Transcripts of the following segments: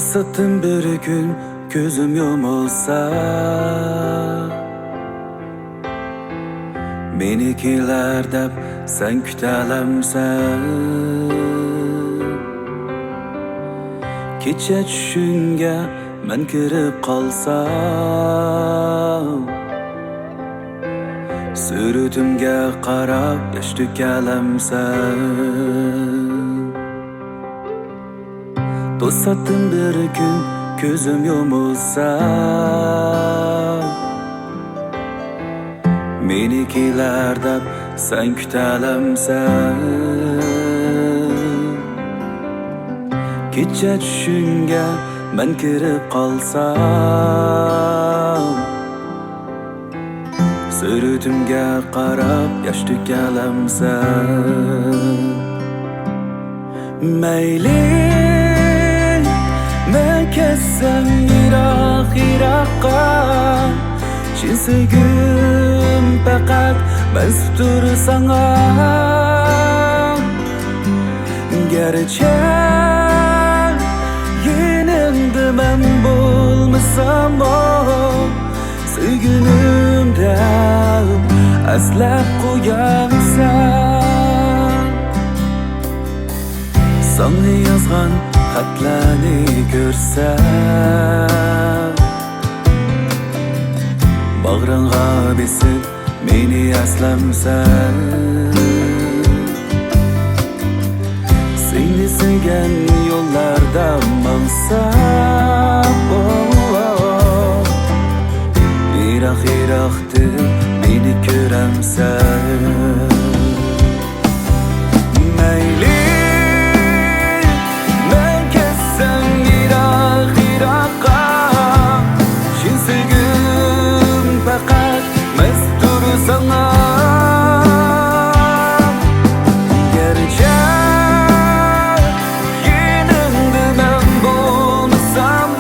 To'satdan bir kun ko'zim yumilsa, meni kelar deb sen kutalamsan. Kecha tushingga men kirib qolsam, surutimga qarab yosh to'kalamsan. To'satdan bir kun ko'zim yumilsa, meni kelar deb sen kutalamsan. Kecha tushingga men kirib qolsam, surutimga qarab yosh to'kalamsan. Mayli men ketsam yiroq-yiroqqa, chin sevgim faqat mestur sana. Gerçi yenimde men bo'lmasam, sevginimde aslab qo'yarsan. Sana yozgan xatlarni ko'rsam, bag'ringga besib meni aslamsan. Seni sevgan yo'llarda mansam, yiroq-yiroqda meni ko'ramsan. Mayli men ketsam yiroq-yiroqqa, chin sevgim faqat mestur sana. Gerçi yenimde men bo'lmasam,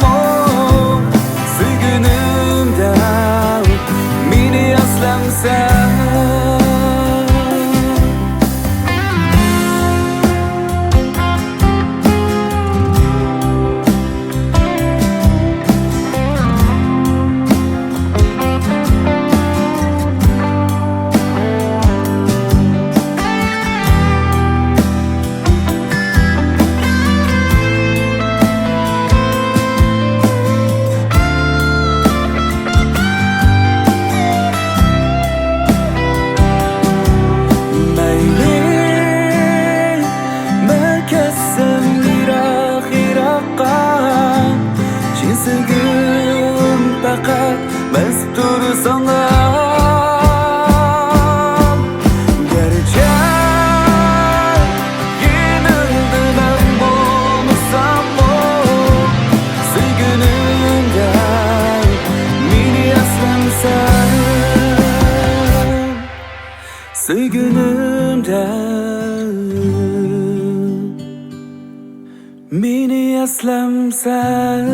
sevginimde meni aslamsan. Sevgim faqat mestur sana. Gerçi yenimde men bo'lmasam, sevginimde meni aslamsan. Sevginimde meni aslamsan.